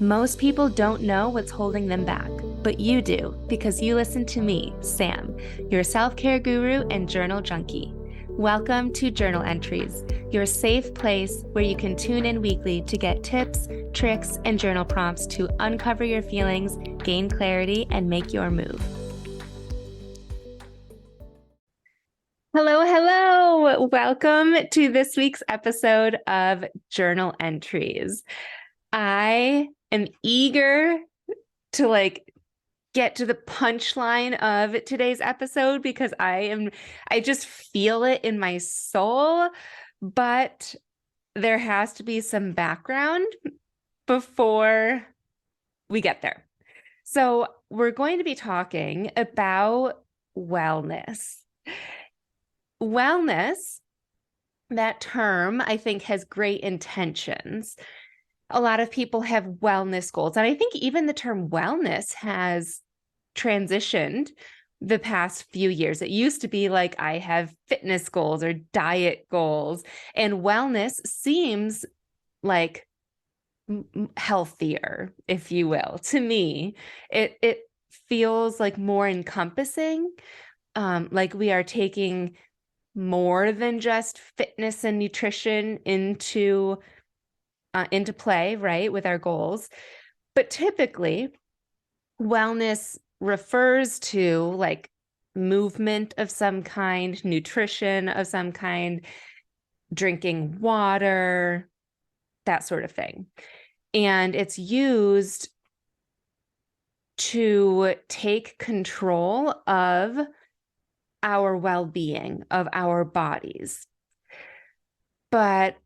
Most people don't know what's holding them back, but you do because you listen to me, Sam, your self-care guru and journal junkie. Welcome to Journal Entries, your safe place where you can tune in weekly to get tips, tricks, and journal prompts to uncover your feelings, gain clarity, and make your move. Hello, hello. Welcome to this week's episode of Journal Entries. I am eager to get to the punchline of today's episode because I just feel it in my soul, but there has to be some background before we get there. So we're going to be talking about wellness. Wellness, that term, I think, has great intentions. A lot of people have wellness goals. And I think even the term wellness has transitioned the past few years. It used to be like I have fitness goals or diet goals, and wellness seems like healthier, if you will. To me, it feels like more encompassing, like we are taking more than just fitness and nutrition into play, right, with our goals. But typically, wellness refers to like movement of some kind, nutrition of some kind, drinking water, that sort of thing. And it's used to take control of our well-being, of our bodies. But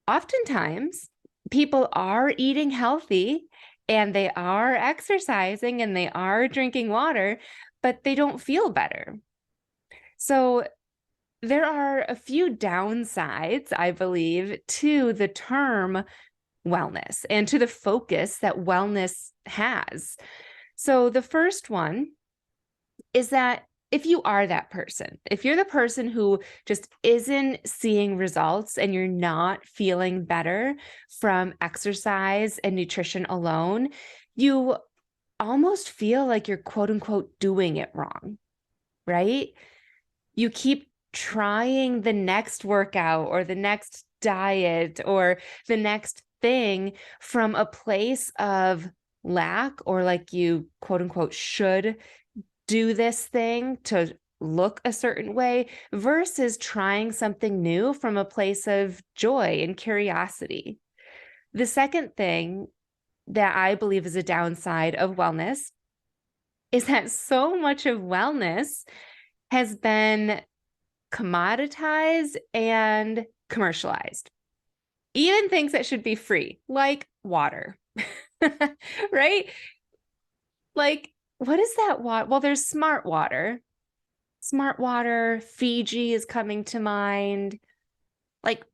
oftentimes, people are eating healthy and they are exercising and they are drinking water, but they don't feel better. So there are a few downsides, I believe, to the term wellness and to the focus that wellness has. So the first one is that if you are that person, if you're the person who just isn't seeing results and you're not feeling better from exercise and nutrition alone, you almost feel like you're quote unquote doing it wrong, right? You keep trying the next workout or the next diet or the next thing from a place of lack, or like you quote unquote should do this thing to look a certain way, versus trying something new from a place of joy and curiosity. The second thing that I believe is a downside of wellness is that so much of wellness has been commoditized and commercialized. Even things that should be free, like water, right? Like, what is that water? Well, there's smart water. Smart water, Fiji is coming to mind. Like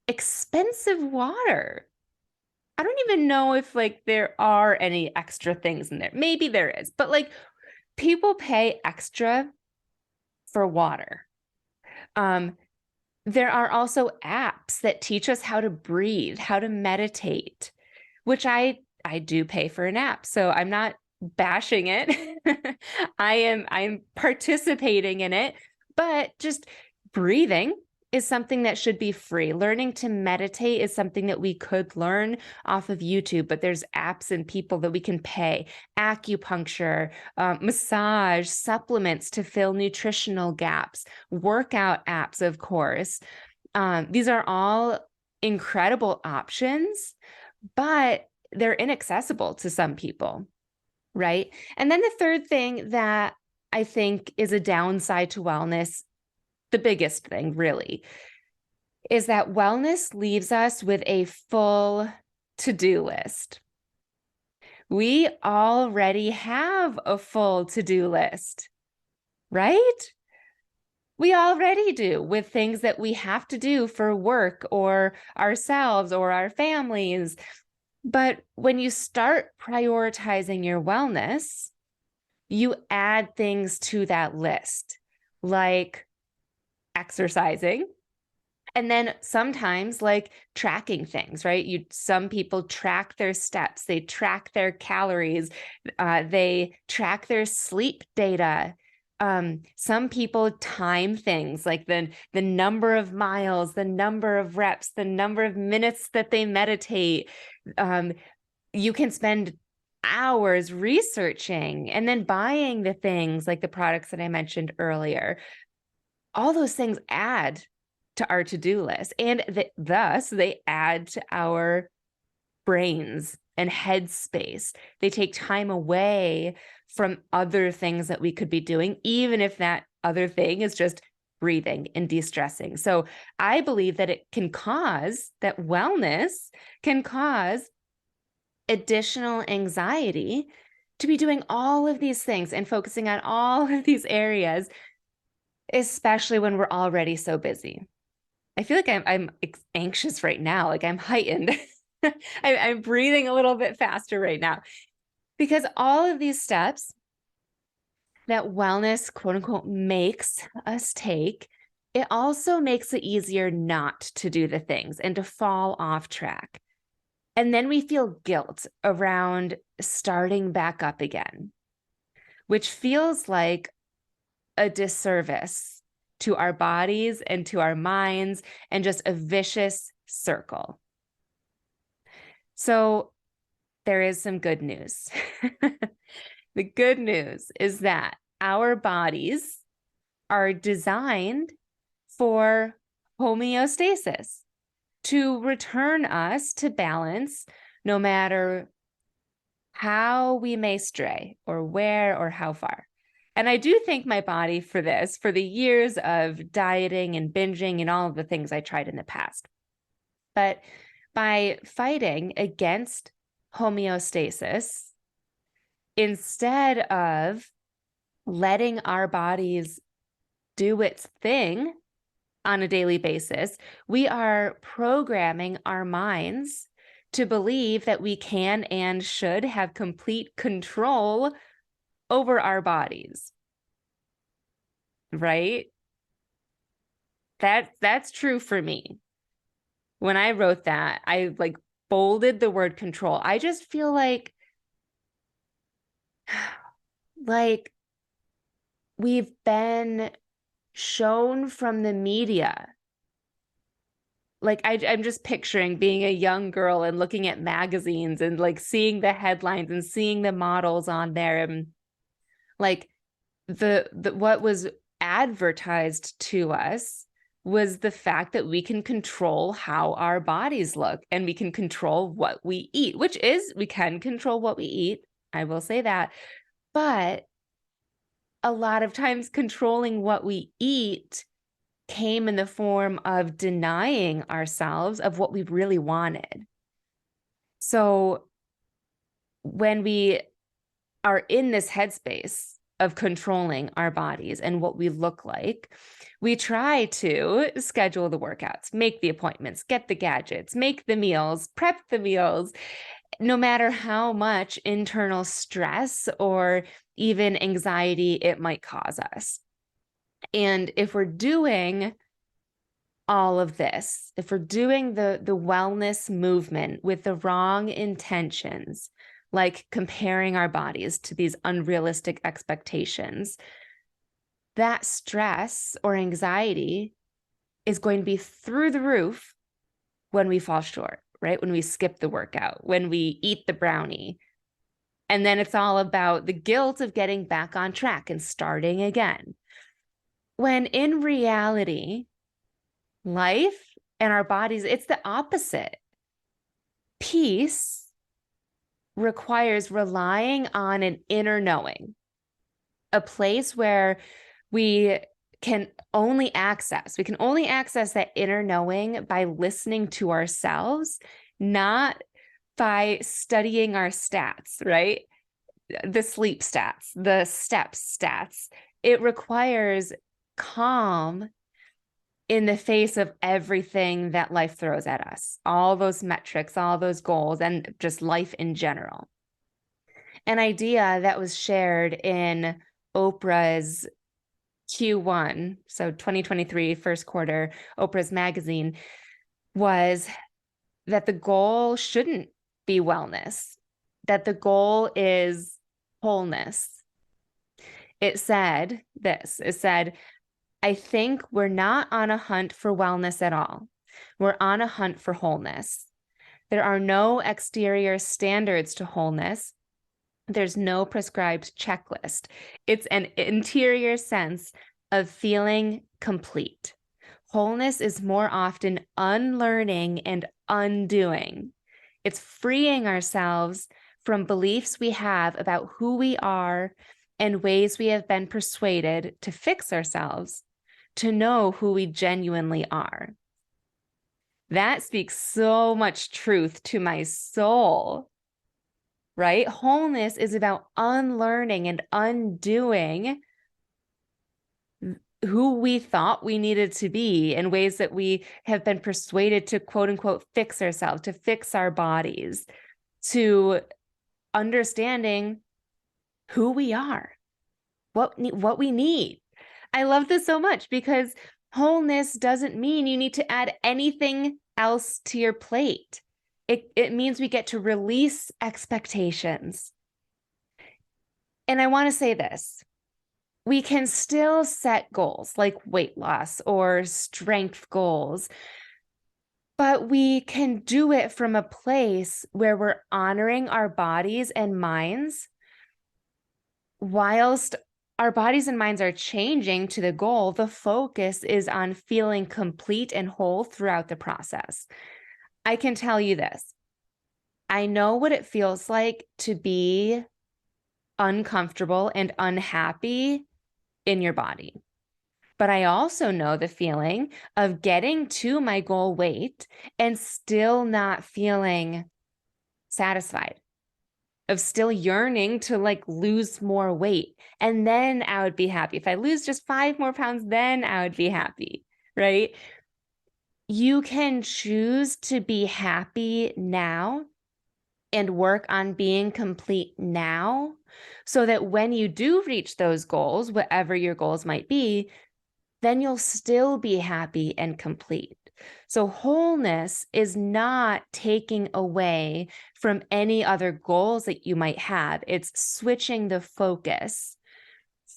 expensive water. I don't even know if like there are any extra things in there. Maybe there is, but like people pay extra for water. There are also apps that teach us how to breathe, how to meditate, which I do pay for an app. So I'm not bashing it. I'm participating in it, but just breathing is something that should be free. Learning to meditate is something that we could learn off of YouTube, but there's apps and people that we can pay. Acupuncture, massage, supplements to fill nutritional gaps, workout apps, of course. These are all incredible options, but they're inaccessible to some people. Right. And then the third thing that I think is a downside to wellness, the biggest thing really, is that wellness leaves us with a full to-do list. We already have a full to-do list, right? We already do, with things that we have to do for work or ourselves or our families. But when you start prioritizing your wellness, you add things to that list, like exercising, And then sometimes like tracking things, right? Some people track their steps, they track their calories, they track their sleep data. Some people time things like the number of miles, the number of reps, the number of minutes that they meditate. You can spend hours researching and then buying the things like the products that I mentioned earlier. All those things add to our to-do list, and thus they add to our brains and headspace. They take time away from other things that we could be doing, even if that other thing is just breathing and de-stressing. So I believe that that wellness can cause additional anxiety to be doing all of these things and focusing on all of these areas, especially when we're already so busy. I feel like I'm anxious right now, like I'm heightened. I'm breathing a little bit faster right now because all of these steps that wellness, quote unquote, makes us take, it also makes it easier not to do the things and to fall off track. And then we feel guilt around starting back up again, which feels like a disservice to our bodies and to our minds and just a vicious circle. So there is some good news. The good news is that our bodies are designed for homeostasis, to return us to balance no matter how we may stray or where or how far. And I do thank my body for this, for the years of dieting and binging and all of the things I tried in the past. But by fighting against homeostasis, instead of letting our bodies do its thing on a daily basis, we are programming our minds to believe that we can and should have complete control over our bodies. Right? That's true for me. When I wrote that, I like bolded the word control. I just feel like we've been shown from the media. Like I'm just picturing being a young girl and looking at magazines and like seeing the headlines and seeing the models on there, and like the what was advertised to us was the fact that we can control how our bodies look and we can control what we eat, which is, we can control what we eat. I will say that. But a lot of times controlling what we eat came in the form of denying ourselves of what we really wanted. So when we are in this headspace of controlling our bodies and what we look like, we try to schedule the workouts, make the appointments, get the gadgets, make the meals, prep the meals, no matter how much internal stress or even anxiety it might cause us. And if we're doing all of this, if we're doing the wellness movement with the wrong intentions, like comparing our bodies to these unrealistic expectations, that stress or anxiety is going to be through the roof when we fall short, right? When we skip the workout, when we eat the brownie. And then it's all about the guilt of getting back on track and starting again. When in reality, life and our bodies, it's the opposite. Peace requires relying on an inner knowing, a place where we can only access that inner knowing by listening to ourselves, not by studying our stats, right? The sleep stats, the steps stats. It requires calm in the face of everything that life throws at us, all those metrics, all those goals, and just life in general. An idea that was shared in Oprah's Q1, so 2023 first quarter, Oprah's magazine, was that the goal shouldn't be wellness, that the goal is wholeness. It said this, it said, I think we're not on a hunt for wellness at all. We're on a hunt for wholeness. There are no exterior standards to wholeness. There's no prescribed checklist. It's an interior sense of feeling complete. Wholeness is more often unlearning and undoing. It's freeing ourselves from beliefs we have about who we are and ways we have been persuaded to fix ourselves to know who we genuinely are. That speaks so much truth to my soul, right? Wholeness is about unlearning and undoing who we thought we needed to be in ways that we have been persuaded to, quote unquote, fix ourselves, to fix our bodies, to understanding who we are, what we need. I love this so much because wholeness doesn't mean you need to add anything else to your plate. It means we get to release expectations. And I want to say this. We can still set goals like weight loss or strength goals, but we can do it from a place where we're honoring our bodies and minds whilst our bodies and minds are changing to the goal. The focus is on feeling complete and whole throughout the process. I can tell you this. I know what it feels like to be uncomfortable and unhappy in your body. But I also know the feeling of getting to my goal weight and still not feeling satisfied, of still yearning to like lose more weight. And then I would be happy. If I lose just 5 more pounds, then I would be happy, right? You can choose to be happy now and work on being complete now so that when you do reach those goals, whatever your goals might be, then you'll still be happy and complete. So wholeness is not taking away from any other goals that you might have. It's switching the focus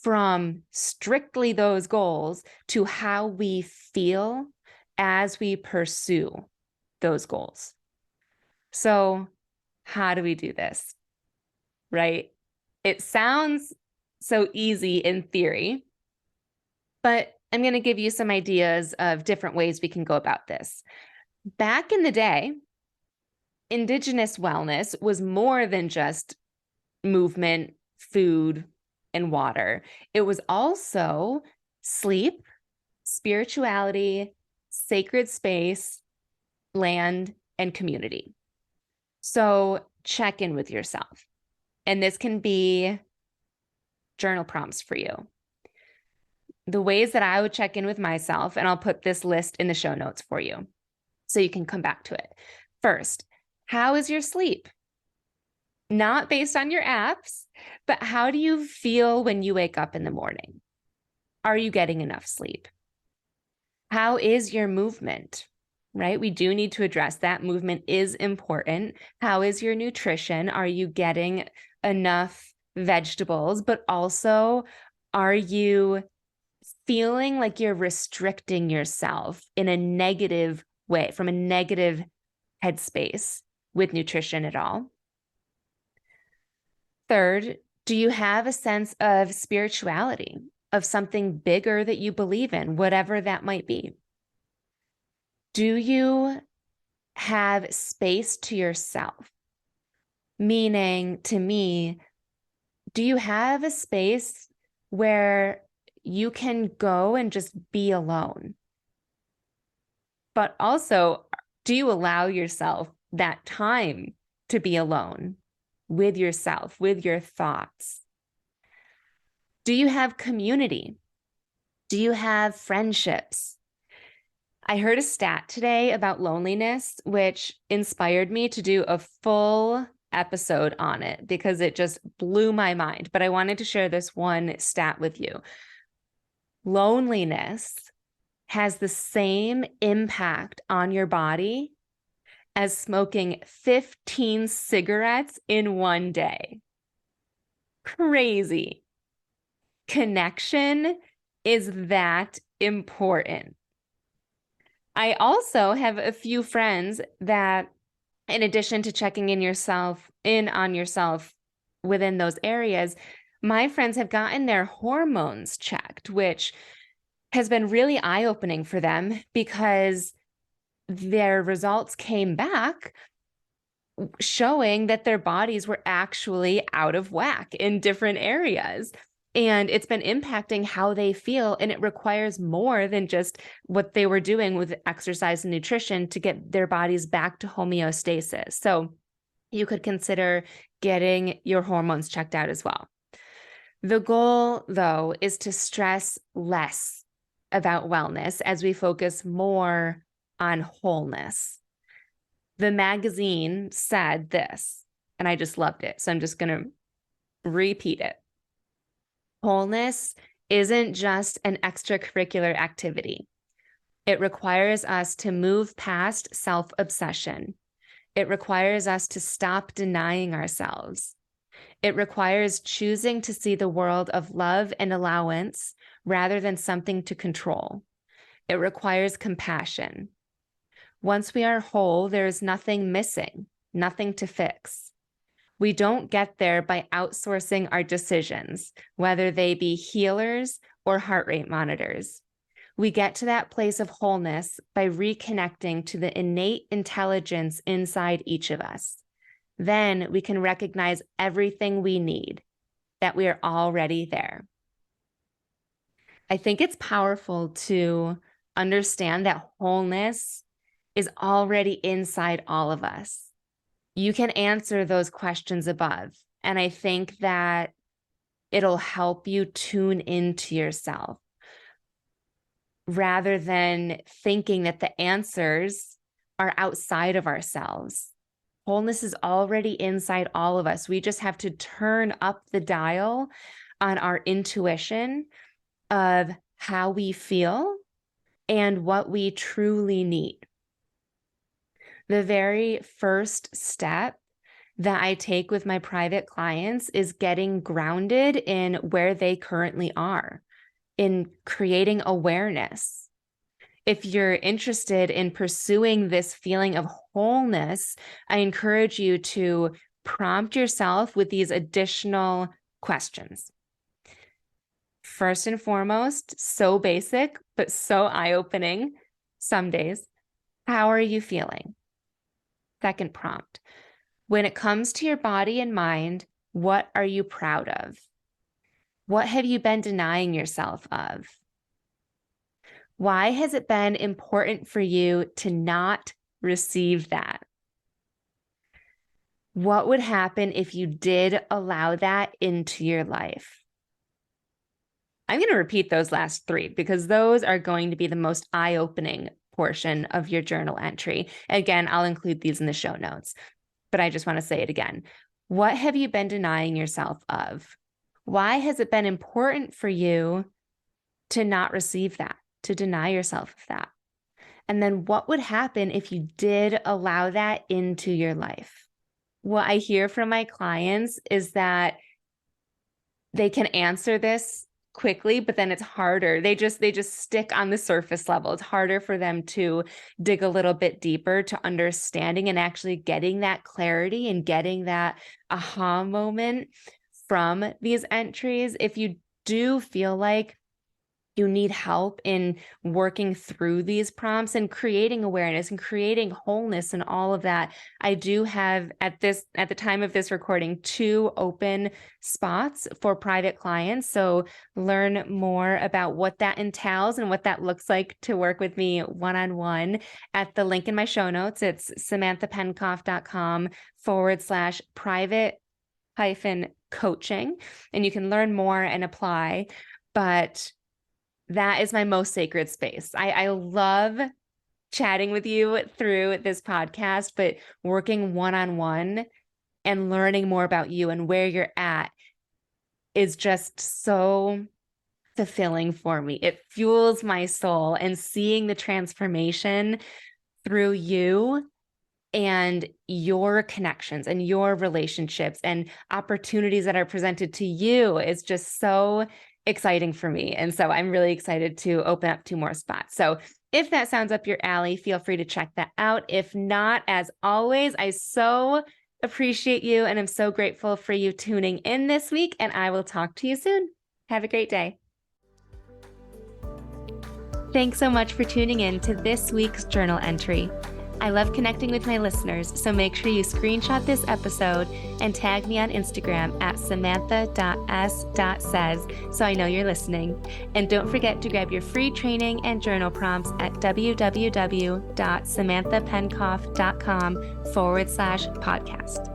from strictly those goals to how we feel as we pursue those goals. So how do we do this? Right? It sounds so easy in theory, but I'm going to give you some ideas of different ways we can go about this. Back in the day, Indigenous wellness was more than just movement, food, and water. It was also sleep, spirituality, sacred space, land, and community. So check in with yourself. And this can be journal prompts for you. The ways that I would check in with myself, and I'll put this list in the show notes for you so you can come back to it. First, how is your sleep? Not based on your apps, but how do you feel when you wake up in the morning? Are you getting enough sleep? How is your movement? Right? We do need to address that. Movement is important. How is your nutrition? Are you getting enough vegetables? But also, are you feeling like you're restricting yourself in a negative way, from a negative headspace with nutrition at all? Third, do you have a sense of spirituality, of something bigger that you believe in, whatever that might be? Do you have space to yourself? Meaning, to me, do you have a space where you can go and just be alone? But also, do you allow yourself that time to be alone with yourself, with your thoughts? Do you have community? Do you have friendships? I heard a stat today about loneliness, which inspired me to do a full episode on it because it just blew my mind. But I wanted to share this one stat with you. Loneliness has the same impact on your body as smoking 15 cigarettes in one day. Crazy. Connection is that important. I also have a few friends that, in addition to checking in on yourself within those areas, my friends have gotten their hormones checked, which has been really eye-opening for them because their results came back showing that their bodies were actually out of whack in different areas. And it's been impacting how they feel. And it requires more than just what they were doing with exercise and nutrition to get their bodies back to homeostasis. So you could consider getting your hormones checked out as well. The goal, though, is to stress less about wellness as we focus more on wholeness. The magazine said this, and I just loved it. So I'm just going to repeat it. Wholeness isn't just an extracurricular activity. It requires us to move past self-obsession. It requires us to stop denying ourselves. It requires choosing to see the world of love and allowance rather than something to control. It requires compassion. Once we are whole, there is nothing missing, nothing to fix. We don't get there by outsourcing our decisions, whether they be healers or heart rate monitors. We get to that place of wholeness by reconnecting to the innate intelligence inside each of us. Then we can recognize everything we need, that we are already there. I think it's powerful to understand that wholeness is already inside all of us. You can answer those questions above. And I think that it'll help you tune into yourself rather than thinking that the answers are outside of ourselves. Wholeness is already inside all of us. We just have to turn up the dial on our intuition of how we feel and what we truly need. The very first step that I take with my private clients is getting grounded in where they currently are, in creating awareness. If you're interested in pursuing this feeling of wholeness, I encourage you to prompt yourself with these additional questions. First and foremost, so basic, but so eye-opening some days. How are you feeling? Second prompt. When it comes to your body and mind, what are you proud of? What have you been denying yourself of? Why has it been important for you to not receive that? What would happen if you did allow that into your life? I'm going to repeat those last three because those are going to be the most eye-opening portion of your journal entry. Again, I'll include these in the show notes, but I just want to say it again. What have you been denying yourself of? Why has it been important for you to not receive that, to deny yourself of that? And then what would happen if you did allow that into your life? What I hear from my clients is that they can answer this quickly, but then it's harder. They just stick on the surface level. It's harder for them to dig a little bit deeper to understanding and actually getting that clarity and getting that aha moment from these entries. If you do feel like you need help in working through these prompts and creating awareness and creating wholeness and all of that, I do have at the time of this recording 2 open spots for private clients. So learn more about what that entails and what that looks like to work with me one-on-one at the link in my show notes. It's samanthapenkoff.com/private-coaching, and you can learn more and apply. But that is my most sacred space. I love chatting with you through this podcast, but working one-on-one and learning more about you and where you're at is just so fulfilling for me. It fuels my soul, and seeing the transformation through you and your connections and your relationships and opportunities that are presented to you is just so exciting for me. And so I'm really excited to open up 2 more spots. So if that sounds up your alley, feel free to check that out. If not, as always, I so appreciate you and I'm so grateful for you tuning in this week, and I will talk to you soon. Have a great day. Thanks so much for tuning in to this week's journal entry. I love connecting with my listeners, so make sure you screenshot this episode and tag me on Instagram at samantha.s.says so I know you're listening. And don't forget to grab your free training and journal prompts at www.samanthapenkoff.com/podcast.